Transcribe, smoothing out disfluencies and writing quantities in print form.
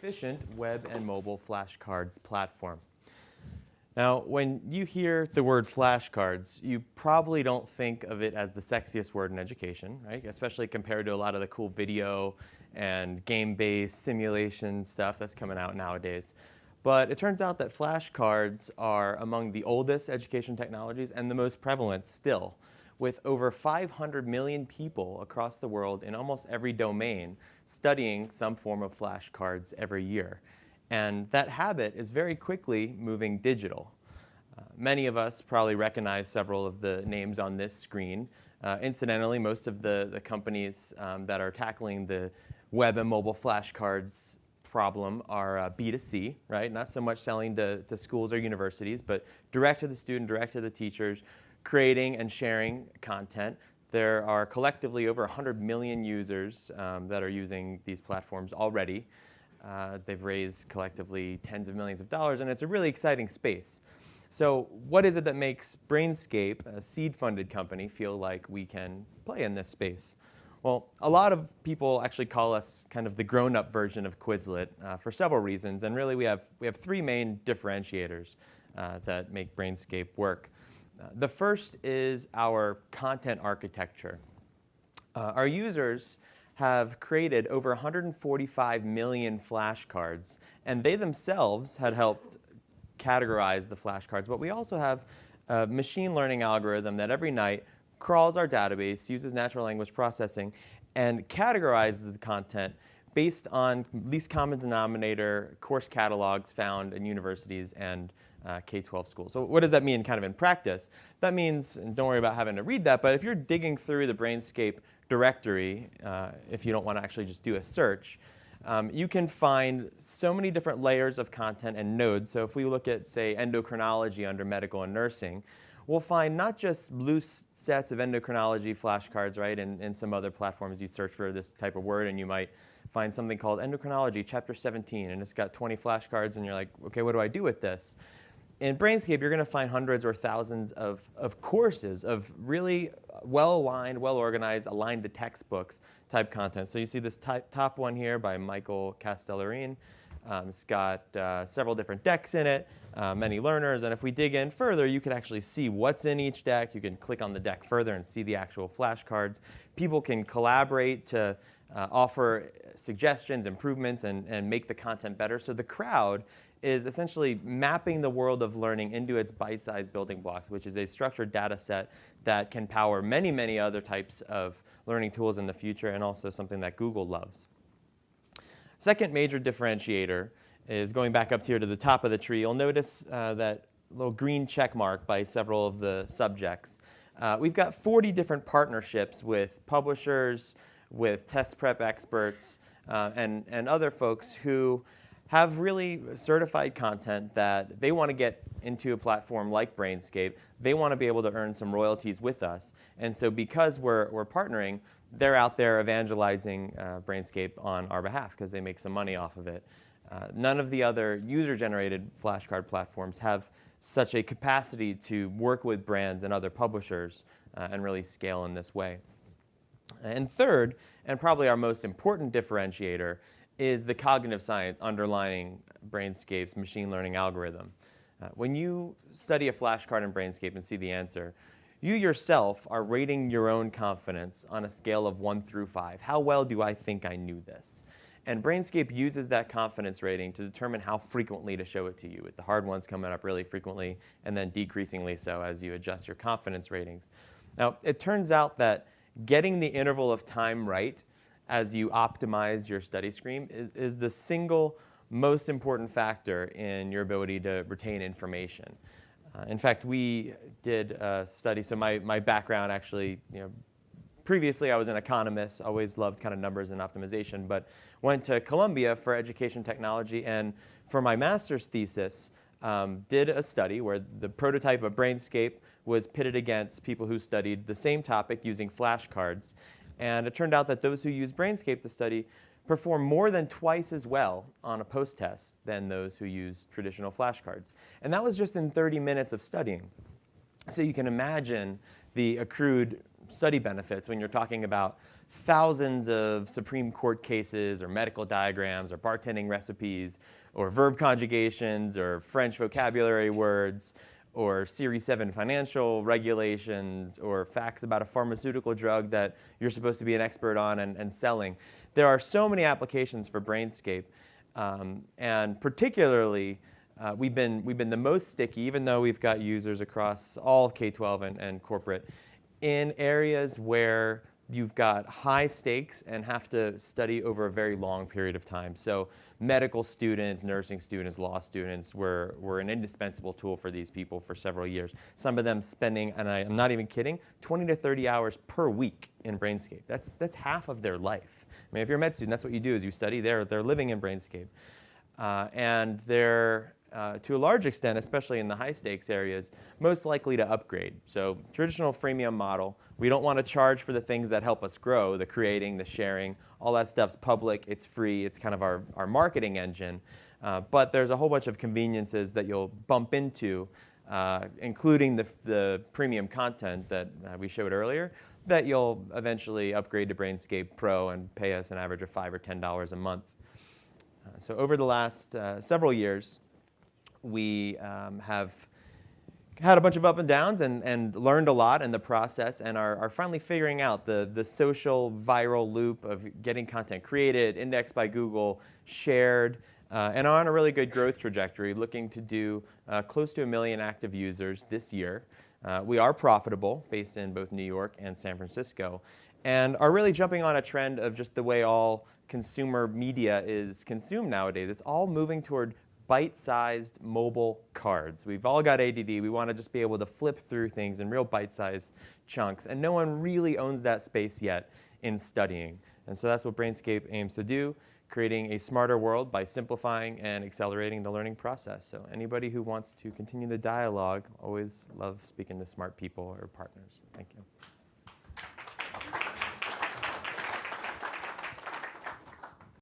efficient web and mobile flashcards platform. Now, when you hear the word flashcards, you probably don't think of it as the sexiest word in education, right? Especially compared to a lot of the cool video and game-based simulation stuff that's coming out nowadays. But it turns out that flashcards are among the oldest education technologies and the most prevalent still, with over 500 million people across the world in almost every domain studying some form of flashcards every year. And that habit is very quickly moving digital. Many of us probably recognize several of the names on this screen. Incidentally, most of the companies that are tackling the web and mobile flashcards problem are B2C, right? Not so much selling to schools or universities, but direct to the student, direct to the teachers, creating and sharing content. There are collectively over 100 million users that are using these platforms already. They've raised collectively tens of millions of dollars, and it's a really exciting space. So what is it that makes Brainscape, a seed-funded company, feel like we can play in this space? Well, a lot of people actually call us kind of the grown-up version of Quizlet for several reasons, and really we have three main differentiators that make Brainscape work. The first is our content architecture. Our users have created over 145 million flashcards, and they themselves had helped categorize the flashcards. But we also have a machine learning algorithm that every night crawls our database, uses natural language processing, and categorizes the content based on least common denominator course catalogs found in universities and K-12 schools. So what does that mean kind of in practice? That means, and don't worry about having to read that, but if you're digging through the Brainscape directory, if you don't want to actually just do a search, you can find so many different layers of content and nodes. So if we look at, say, endocrinology under medical and nursing, we'll find not just loose sets of endocrinology flashcards, right? In some other platforms, you search for this type of word, and you might find something called endocrinology, chapter 17, and it's got 20 flashcards, and you're like, OK, what do I do with this? In Brainscape, you're going to find hundreds or thousands of courses of really well-aligned, well-organized, aligned to textbooks type content. So you see this top one here by Michael Castellarine. It's got several different decks in it, many learners. And if we dig in further, you can actually see what's in each deck. You can click on the deck further and see the actual flashcards. People can collaborate to offer suggestions, improvements, and make the content better. So the crowd is essentially mapping the world of learning into its bite-sized building blocks, which is a structured data set that can power many, many other types of learning tools in the future, and also something that Google loves. Second major differentiator is going back up here to the top of the tree. You'll notice that little green check mark by several of the subjects. We've got 40 different partnerships with publishers, with test prep experts, and other folks who have really certified content that they want to get into a platform like Brainscape. They want to be able to earn some royalties with us. And so because we're partnering, they're out there evangelizing Brainscape on our behalf because they make some money off of it. None of the other user-generated flashcard platforms have such a capacity to work with brands and other publishers and really scale in this way. And third, and probably our most important differentiator, is the cognitive science underlying Brainscape's machine learning algorithm. When you study a flashcard in Brainscape and see the answer, you yourself are rating your own confidence on a scale of 1 through 5. How well do I think I knew this? And Brainscape uses that confidence rating to determine how frequently to show it to you, with the hard ones coming up really frequently and then decreasingly so as you adjust your confidence ratings. Now, it turns out that getting the interval of time right as you optimize your study stream is the single most important factor in your ability to retain information. In fact, we did a study. So my background actually, previously I was an economist, always loved kind of numbers and optimization, but went to Columbia for education technology, and for my master's thesis, did a study where the prototype of Brainscape was pitted against people who studied the same topic using flashcards. And it turned out that those who used Brainscape to study perform more than twice as well on a post-test than those who use traditional flashcards. And that was just in 30 minutes of studying. So you can imagine the accrued study benefits when you're talking about thousands of Supreme Court cases or medical diagrams or bartending recipes or verb conjugations or French vocabulary words or Series 7 financial regulations or facts about a pharmaceutical drug that you're supposed to be an expert on and selling. There are so many applications for Brainscape, and particularly we've been the most sticky, even though we've got users across all K-12 and corporate, in areas where you've got high stakes and have to study over a very long period of time. So medical students, nursing students, law students were an indispensable tool for these people for several years. Some of them spending, and I'm not even kidding, 20 to 30 hours per week in Brainscape. That's half of their life. I mean, if you're a med student, that's what you do is you study. They're living in Brainscape. And they're, to a large extent, especially in the high stakes areas, most likely to upgrade. So traditional freemium model, we don't want to charge for the things that help us grow, the creating, the sharing, all that stuff's public, it's free, it's kind of our marketing engine. But there's a whole bunch of conveniences that you'll bump into, including the premium content that we showed earlier, that you'll eventually upgrade to Brainscape Pro and pay us an average of $5 or $10 a month. So over the last several years, we have had a bunch of up and downs and learned a lot in the process and are finally figuring out the social viral loop of getting content created, indexed by Google, shared, and are on a really good growth trajectory, looking to do close to 1 million active users this year. We are profitable, based in both New York and San Francisco, and are really jumping on a trend of just the way all consumer media is consumed nowadays. It's all moving toward bite-sized mobile cards. We've all got ADD. We want to just be able to flip through things in real bite-sized chunks, and no one really owns that space yet in studying. And so that's what Brainscape aims to do, creating a smarter world by simplifying and accelerating the learning process. So anybody who wants to continue the dialogue, always love speaking to smart people or partners. Thank you.